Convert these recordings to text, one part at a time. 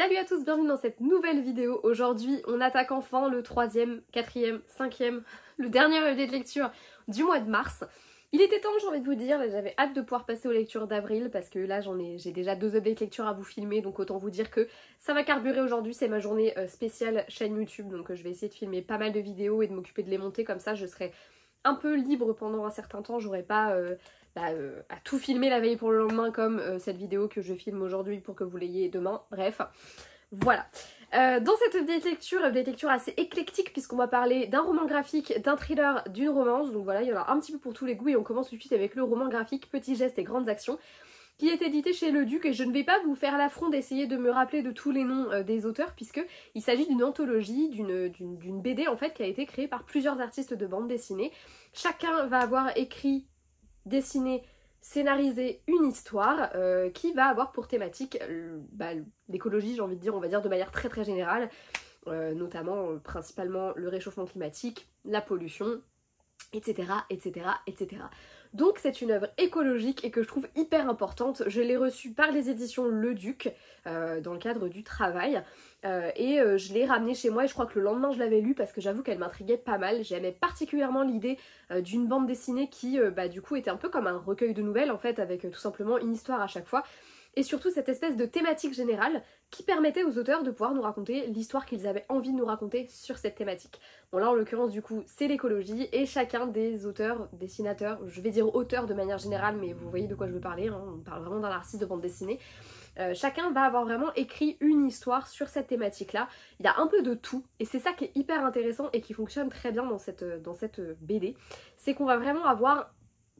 Salut à tous, bienvenue dans cette nouvelle vidéo. Aujourd'hui, on attaque enfin le 3e, 4e, 5e, le dernier ED de lecture du mois de mars. Il était temps, j'ai envie de vous dire, j'avais hâte de pouvoir passer aux lectures d'avril parce que là j'ai déjà 2 updates lecture à vous filmer, donc autant vous dire que ça va carburer aujourd'hui. C'est ma journée spéciale chaîne YouTube, donc je vais essayer de filmer pas mal de vidéos et de m'occuper de les monter, comme ça je serai un peu libre pendant un certain temps, j'aurai pas à tout filmer la veille pour le lendemain comme cette vidéo que je filme aujourd'hui pour que vous l'ayez demain, bref, voilà. Dans cette update lecture assez éclectique puisqu'on va parler d'un roman graphique, d'un thriller, d'une romance, donc voilà, il y en a un petit peu pour tous les goûts et on commence tout de suite avec le roman graphique Petits gestes et grandes actions qui est édité chez Le Duc, et je ne vais pas vous faire l'affront d'essayer de me rappeler de tous les noms des auteurs puisqu'il s'agit d'une anthologie, d'une BD en fait qui a été créée par plusieurs artistes de bande dessinée. Chacun va avoir écrit, dessiné, scénarisé une histoire qui va avoir pour thématique l'écologie, j'ai envie de dire, on va dire de manière très générale, notamment principalement le réchauffement climatique, la pollution, etc. Donc c'est une œuvre écologique et que je trouve hyper importante. Je l'ai reçue par les éditions Le Duc dans le cadre du travail et je l'ai ramenée chez moi et je crois que le lendemain je l'avais lue parce que j'avoue qu'elle m'intriguait pas mal. J'aimais particulièrement l'idée d'une bande dessinée qui du coup était un peu comme un recueil de nouvelles en fait, avec tout simplement une histoire à chaque fois. Et surtout cette espèce de thématique générale qui permettait aux auteurs de pouvoir nous raconter l'histoire qu'ils avaient envie de nous raconter sur cette thématique. Bon là en l'occurrence du coup c'est l'écologie et chacun des auteurs, dessinateurs, je vais dire auteurs de manière générale mais vous voyez de quoi je veux parler, hein, on parle vraiment d'un artiste de bande dessinée. Chacun va avoir vraiment écrit une histoire sur cette thématique là. Il y a un peu de tout et c'est ça qui est hyper intéressant et qui fonctionne très bien dans cette BD. C'est qu'on va vraiment avoir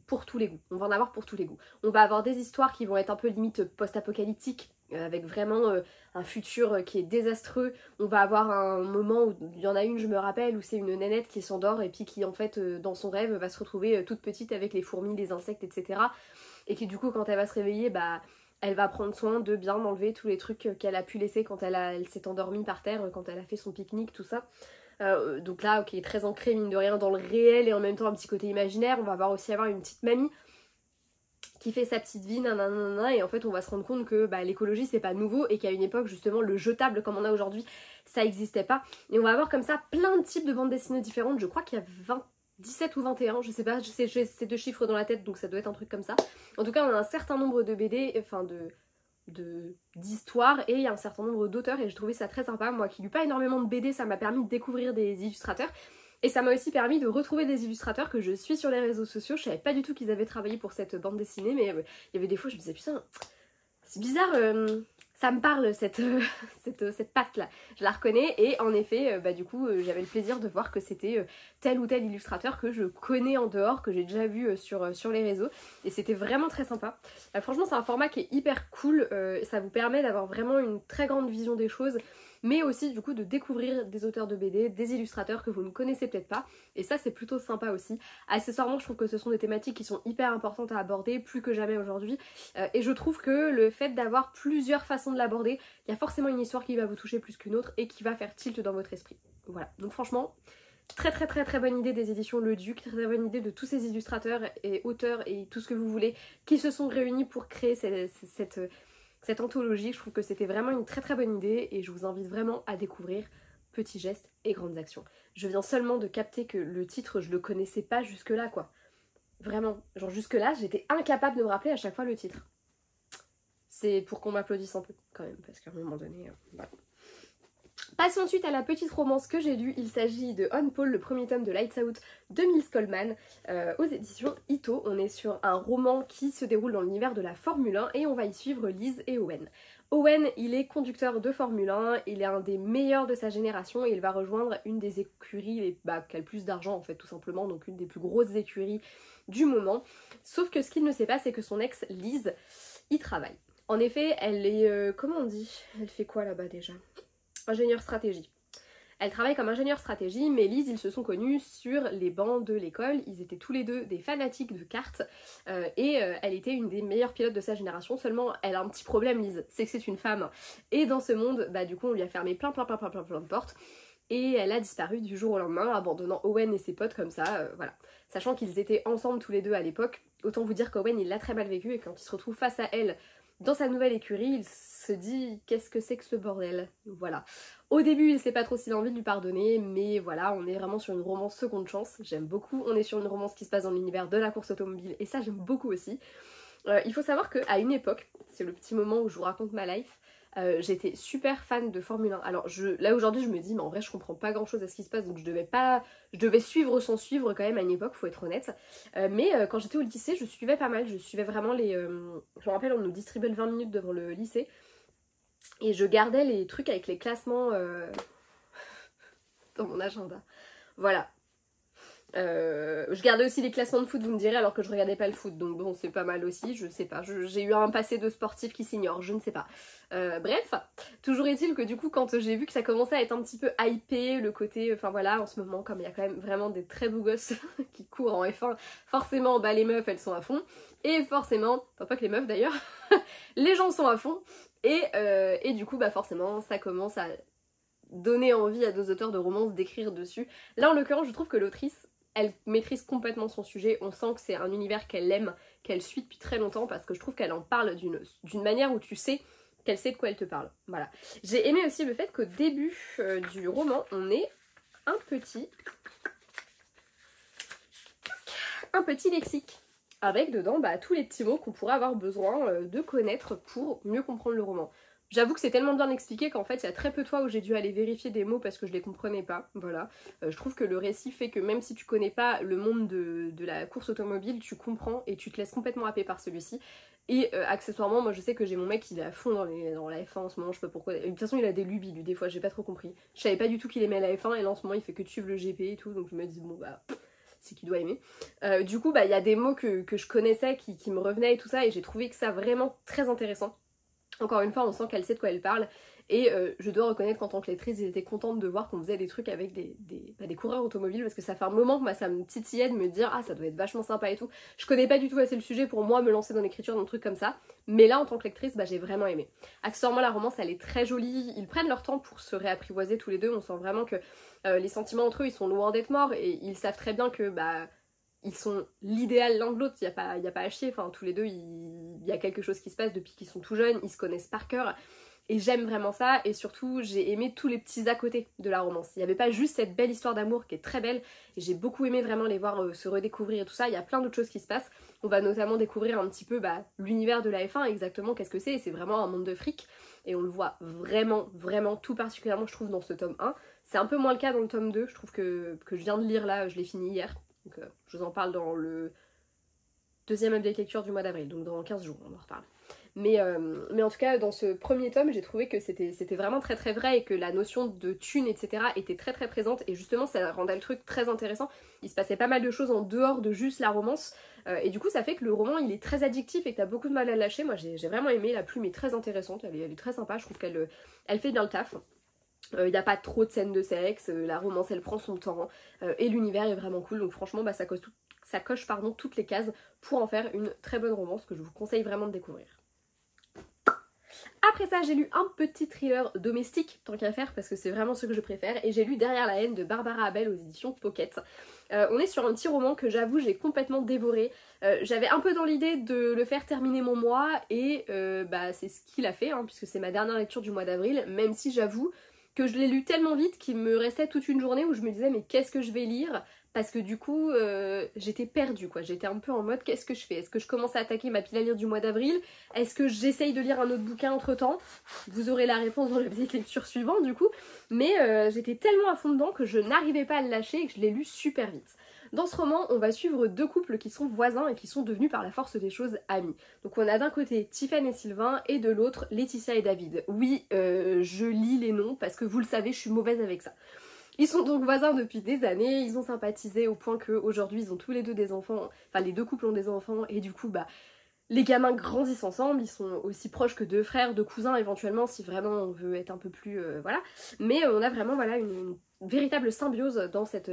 pour tous les goûts, on va en avoir pour tous les goûts. On va avoir des histoires qui vont être un peu limite post-apocalyptiques, avec vraiment un futur qui est désastreux. On va avoir un moment où il y en a une, je me rappelle, où c'est une nénette qui s'endort et puis qui en fait dans son rêve va se retrouver toute petite avec les fourmis, les insectes, etc. Et qui du coup quand elle va se réveiller, elle va prendre soin de bien enlever tous les trucs qu'elle a pu laisser quand elle s'est endormie par terre, quand elle a fait son pique-nique, tout ça. Donc là, ok, très ancré mine de rien dans le réel et en même temps un petit côté imaginaire. On va aussi avoir une petite mamie qui fait sa petite vie, nanana, et en fait on va se rendre compte que l'écologie c'est pas nouveau et qu'à une époque justement le jetable comme on a aujourd'hui ça existait pas. Et on va avoir comme ça plein de types de bandes dessinées différentes. Je crois qu'il y a 17 ou 21, je sais pas, j'ai ces 2 chiffres dans la tête donc ça doit être un truc comme ça. En tout cas on a un certain nombre de BD, enfin d'histoires, et il y a un certain nombre d'auteurs et j'ai trouvé ça très sympa. Moi qui lis pas énormément de BD, ça m'a permis de découvrir des illustrateurs et ça m'a aussi permis de retrouver des illustrateurs que je suis sur les réseaux sociaux. Je savais pas du tout qu'ils avaient travaillé pour cette bande dessinée, mais il y avait des fois je me disais putain c'est bizarre, ça me parle cette patte là, je la reconnais. Et en effet du coup j'avais le plaisir de voir que c'était tel ou tel illustrateur que je connais en dehors, que j'ai déjà vu sur les réseaux, et c'était vraiment très sympa. Franchement c'est un format qui est hyper cool, ça vous permet d'avoir vraiment une très grande vision des choses, mais aussi du coup de découvrir des auteurs de BD, des illustrateurs que vous ne connaissez peut-être pas, et ça c'est plutôt sympa aussi. Accessoirement je trouve que ce sont des thématiques qui sont hyper importantes à aborder, plus que jamais aujourd'hui, et je trouve que le fait d'avoir plusieurs façons de l'aborder, il y a forcément une histoire qui va vous toucher plus qu'une autre et qui va faire tilt dans votre esprit. Voilà, donc franchement très bonne idée des éditions Le Duc, très bonne idée de tous ces illustrateurs et auteurs et tout ce que vous voulez qui se sont réunis pour créer cette anthologie. Je trouve que c'était vraiment une très bonne idée et je vous invite vraiment à découvrir Petits gestes et grandes actions. Je viens seulement de capter que le titre je le connaissais pas jusque là quoi. Vraiment, genre jusque là j'étais incapable de me rappeler à chaque fois le titre. C'est pour qu'on m'applaudisse un peu quand même, parce qu'à un moment donné, voilà. Passons ensuite à la petite romance que j'ai lue. Il s'agit de On Paul, le premier tome de Lights Out de Mills Coleman aux éditions Ito. On est sur un roman qui se déroule dans l'univers de la Formule 1 et on va y suivre Liz et Owen. Owen, il est conducteur de Formule 1, il est un des meilleurs de sa génération et il va rejoindre une des écuries qui a le plus d'argent en fait tout simplement, donc une des plus grosses écuries du moment. Sauf que ce qu'il ne sait pas, c'est que son ex Liz y travaille. En effet, elle est, comment on dit? Elle fait quoi là-bas déjà? Ingénieure stratégie. Elle travaille comme ingénieure stratégie, mais Liz, ils se sont connus sur les bancs de l'école. Ils étaient tous les deux des fanatiques de cartes et elle était une des meilleures pilotes de sa génération. Seulement, elle a un petit problème, Liz, c'est que c'est une femme. Et dans ce monde, du coup, on lui a fermé plein de portes. Et elle a disparu du jour au lendemain, abandonnant Owen et ses potes comme ça, voilà. Sachant qu'ils étaient ensemble tous les deux à l'époque, autant vous dire qu'Owen il l'a très mal vécu et quand il se retrouve face à elle dans sa nouvelle écurie, il se dit qu'est-ce que c'est que ce bordel, voilà. Au début il sait pas trop s'il a envie de lui pardonner, mais voilà, on est vraiment sur une romance seconde chance, j'aime beaucoup, on est sur une romance qui se passe dans l'univers de la course automobile et ça j'aime beaucoup aussi. Il faut savoir qu'à une époque, c'est le petit moment où je vous raconte ma life, j'étais super fan de Formule 1. Alors là aujourd'hui je me dis mais en vrai je comprends pas grand chose à ce qui se passe donc je devais suivre sans suivre quand même à une époque, faut être honnête. Mais quand j'étais au lycée je suivais pas mal, je suivais vraiment les... je me rappelle on nous distribuait le 20 minutes devant le lycée et je gardais les trucs avec les classements dans mon agenda. Voilà. Je gardais aussi les classements de foot, vous me direz, alors que je regardais pas le foot, donc bon c'est pas mal aussi, je sais pas, j'ai eu un passé de sportif qui s'ignore, je ne sais pas. Bref, toujours est-il que du coup quand j'ai vu que ça commençait à être un petit peu hypé, le côté, enfin voilà, en ce moment comme il y a quand même vraiment des très beaux gosses qui courent en F1, forcément bah les meufs elles sont à fond, et forcément, enfin pas que les meufs d'ailleurs, les gens sont à fond, et du coup bah forcément ça commence à donner envie à deux auteurs de romances d'écrire dessus. Là en l'occurrence je trouve que l'autrice elle maîtrise complètement son sujet, on sent que c'est un univers qu'elle aime, qu'elle suit depuis très longtemps parce que je trouve qu'elle en parle d'une manière où tu sais qu'elle sait de quoi elle te parle. Voilà. J'ai aimé aussi le fait qu'au début du roman, on ait un petit lexique avec dedans bah, tous les petits mots qu'on pourrait avoir besoin de connaître pour mieux comprendre le roman. J'avoue que c'est tellement bien expliqué qu'en fait il y a très peu de fois où j'ai dû aller vérifier des mots parce que je les comprenais pas, voilà. Je trouve que le récit fait que même si tu connais pas le monde de la course automobile, tu comprends et tu te laisses complètement happer par celui-ci. Et accessoirement, moi je sais que j'ai mon mec il est à fond dans la F1 en ce moment, je sais pas pourquoi. De toute façon il a des lubies lui des fois, j'ai pas trop compris. Je savais pas du tout qu'il aimait la F1 et là en ce moment il fait que de suivre le GP et tout, donc je me dis bon bah... c'est qu'il doit aimer. Du coup, bah il y a des mots que je connaissais qui me revenaient et tout ça, et j'ai trouvé que ça vraiment très intéressant. Encore une fois, on sent qu'elle sait de quoi elle parle, et je dois reconnaître qu'en tant que lectrice, j'étais contente de voir qu'on faisait des trucs avec des coureurs automobiles, parce que ça fait un moment que moi, ça me titillait de me dire ah ça doit être vachement sympa et tout. Je connais pas du tout assez le sujet pour moi me lancer dans l'écriture d'un truc comme ça, mais là en tant que lectrice, bah j'ai vraiment aimé. Accessoirement la romance elle est très jolie, ils prennent leur temps pour se réapprivoiser tous les deux, on sent vraiment que les sentiments entre eux ils sont loin d'être morts, et ils savent très bien que bah... ils sont l'idéal l'un de l'autre, il n'y a pas à chier, enfin tous les deux il y a quelque chose qui se passe depuis qu'ils sont tout jeunes, ils se connaissent par cœur et j'aime vraiment ça, et surtout j'ai aimé tous les petits à côté de la romance. Il n'y avait pas juste cette belle histoire d'amour qui est très belle et j'ai beaucoup aimé vraiment les voir se redécouvrir et tout ça, il y a plein d'autres choses qui se passent. On va notamment découvrir un petit peu bah, l'univers de la F1, exactement qu'est-ce que c'est, et c'est vraiment un monde de fric et on le voit vraiment tout particulièrement je trouve dans ce tome 1. C'est un peu moins le cas dans le tome 2, je trouve que je viens de lire là, je l'ai fini hier. Donc je vous en parle dans le deuxième update lecture du mois d'avril, donc dans 15 jours on en reparle. Mais en tout cas dans ce premier tome j'ai trouvé que c'était vraiment très vrai et que la notion de thune etc était très présente, et justement ça rendait le truc très intéressant. Il se passait pas mal de choses en dehors de juste la romance et du coup ça fait que le roman il est très addictif et que t'as beaucoup de mal à le lâcher. Moi j'ai vraiment aimé, la plume est très intéressante, elle est très sympa, je trouve qu'elle fait bien le taf. Il n'y a pas trop de scènes de sexe, la romance elle prend son temps et l'univers est vraiment cool, donc franchement bah, ça coche toutes les cases pour en faire une très bonne romance que je vous conseille vraiment de découvrir. Après ça j'ai lu un petit thriller domestique tant qu'à faire parce que c'est vraiment ce que je préfère, et j'ai lu Derrière la haine de Barbara Abel aux éditions Pocket. On est sur un petit roman que j'avoue j'ai complètement dévoré. J'avais un peu dans l'idée de le faire terminer mon mois et bah, c'est ce qu'il a fait hein, puisque c'est ma dernière lecture du mois d'avril, même si j'avoue que je l'ai lu tellement vite qu'il me restait toute une journée où je me disais mais qu'est-ce que je vais lire, parce que du coup j'étais perdue quoi, j'étais un peu en mode qu'est-ce que je fais, est-ce que je commence à attaquer ma pile à lire du mois d'avril, est-ce que j'essaye de lire un autre bouquin entre temps, vous aurez la réponse dans la petite lecture suivante du coup, mais j'étais tellement à fond dedans que je n'arrivais pas à le lâcher et que je l'ai lu super vite. Dans ce roman, on va suivre deux couples qui sont voisins et qui sont devenus par la force des choses amis. Donc on a d'un côté Tiffany et Sylvain et de l'autre Laetitia et David. Oui, je lis les noms parce que vous le savez, je suis mauvaise avec ça. Ils sont donc voisins depuis des années, ils ont sympathisé au point qu'aujourd'hui ils ont tous les deux des enfants, enfin les deux couples ont des enfants et du coup bah les gamins grandissent ensemble, ils sont aussi proches que deux frères, deux cousins éventuellement si vraiment on veut être un peu plus voilà. Mais on a vraiment voilà une véritable symbiose dans cette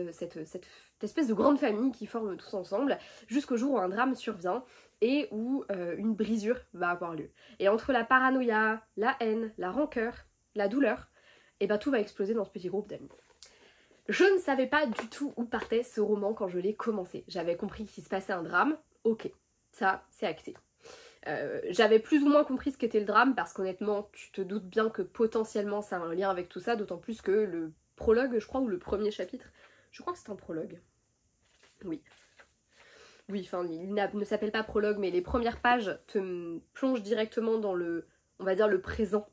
espèce de grande famille qui forme tous ensemble jusqu'au jour où un drame survient et où une brisure va avoir lieu. Et entre la paranoïa, la haine, la rancœur, la douleur, et ben tout va exploser dans ce petit groupe d'amis. Je ne savais pas du tout où partait ce roman quand je l'ai commencé. J'avais compris qu'il se passait un drame, ok, ça c'est acté. J'avais plus ou moins compris ce qu'était le drame parce qu'honnêtement tu te doutes bien que potentiellement ça a un lien avec tout ça, d'autant plus que le prologue je crois ou le premier chapitre, je crois que c'est un prologue, oui, enfin il ne s'appelle pas prologue mais les premières pages te plongent directement dans le, on va dire le présent,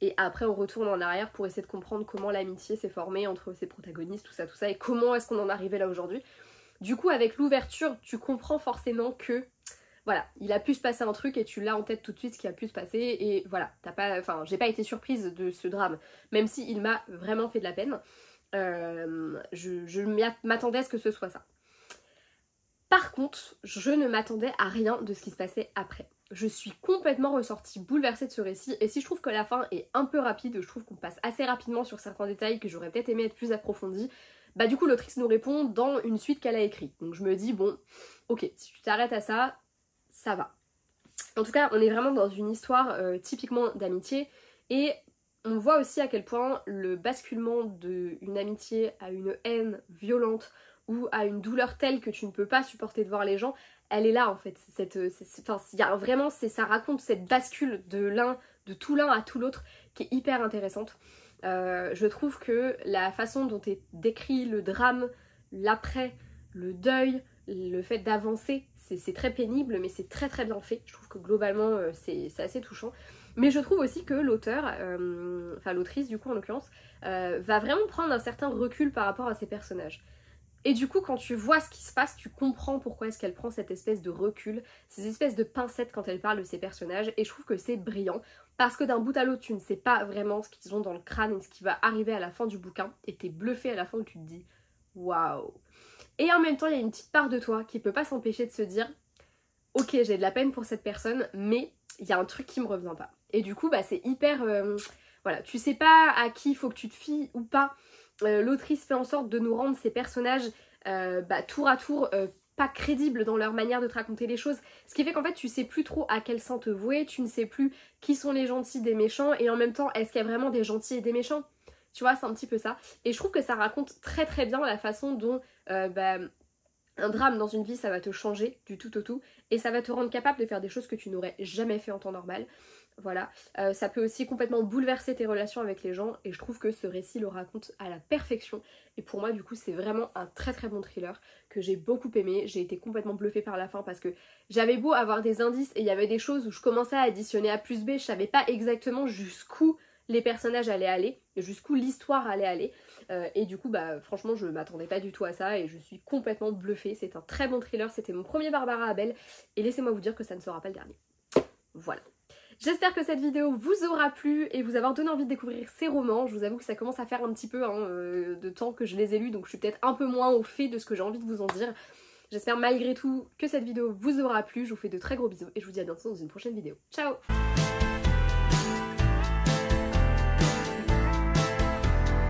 et après on retourne en arrière pour essayer de comprendre comment l'amitié s'est formée entre ces protagonistes, tout ça et comment est-ce qu'on en est arrivé là aujourd'hui. Du coup avec l'ouverture tu comprends forcément que voilà, il a pu se passer un truc et tu l'as en tête tout de suite ce qui a pu se passer, et voilà, j'ai pas été surprise de ce drame, même si il m'a vraiment fait de la peine. Je m'attendais à ce que ce soit ça. Par contre, je ne m'attendais à rien de ce qui se passait après. Je suis complètement ressortie bouleversée de ce récit, et si je trouve que la fin est un peu rapide, je trouve qu'on passe assez rapidement sur certains détails que j'aurais peut-être aimé être plus approfondis, bah du coup l'autrice nous répond dans une suite qu'elle a écrite. Donc je me dis bon, ok, si tu t'arrêtes à ça, ça va. En tout cas, on est vraiment dans une histoire typiquement d'amitié, et on voit aussi à quel point le basculement d'une amitié à une haine violente ou à une douleur telle que tu ne peux pas supporter de voir les gens, elle est là en fait. Ça raconte cette bascule de tout l'un à tout l'autre qui est hyper intéressante. Je trouve que la façon dont est décrit le drame, l'après, le deuil, le fait d'avancer, c'est très pénible mais c'est très très bien fait. Je trouve que globalement c'est assez touchant. Mais je trouve aussi que l'auteur, enfin l'autrice du coup en l'occurrence, va vraiment prendre un certain recul par rapport à ses personnages. Et du coup quand tu vois ce qui se passe, tu comprends pourquoi est-ce qu'elle prend cette espèce de recul, ces espèces de pincettes quand elle parle de ses personnages, et je trouve que c'est brillant. Parce que d'un bout à l'autre tu ne sais pas vraiment ce qu'ils ont dans le crâne et ce qui va arriver à la fin du bouquin, et t'es bluffé à la fin où tu te dis waouh. Et en même temps il y a une petite part de toi qui peut pas s'empêcher de se dire ok j'ai de la peine pour cette personne mais il y a un truc qui me revient pas. Et du coup bah c'est hyper... voilà, tu sais pas à qui il faut que tu te fies ou pas. L'autrice fait en sorte de nous rendre ces personnages tour à tour pas crédibles dans leur manière de te raconter les choses, ce qui fait qu'en fait tu sais plus trop à quel saint te vouer, tu ne sais plus qui sont les gentils des méchants, et en même temps est-ce qu'il y a vraiment des gentils et des méchants, tu vois, c'est un petit peu ça. Et je trouve que ça raconte très très bien la façon dont un drame dans une vie ça va te changer du tout au tout, et ça va te rendre capable de faire des choses que tu n'aurais jamais fait en temps normal. Voilà, ça peut aussi complètement bouleverser tes relations avec les gens, et je trouve que ce récit le raconte à la perfection. Et pour moi du coup c'est vraiment un très très bon thriller que j'ai beaucoup aimé. J'ai été complètement bluffée par la fin parce que j'avais beau avoir des indices et il y avait des choses où je commençais à additionner A plus B, je savais pas exactement jusqu'où les personnages allaient aller, jusqu'où l'histoire allait aller, et du coup bah franchement je m'attendais pas du tout à ça et je suis complètement bluffée. C'est un très bon thriller, c'était mon premier Barbara Abel et laissez-moi vous dire que ça ne sera pas le dernier. Voilà. J'espère que cette vidéo vous aura plu et vous avoir donné envie de découvrir ces romans. Je vous avoue que ça commence à faire un petit peu de temps que je les ai lus, donc je suis peut-être un peu moins au fait de ce que j'ai envie de vous en dire. J'espère malgré tout que cette vidéo vous aura plu. Je vous fais de très gros bisous et je vous dis à bientôt dans une prochaine vidéo. Ciao!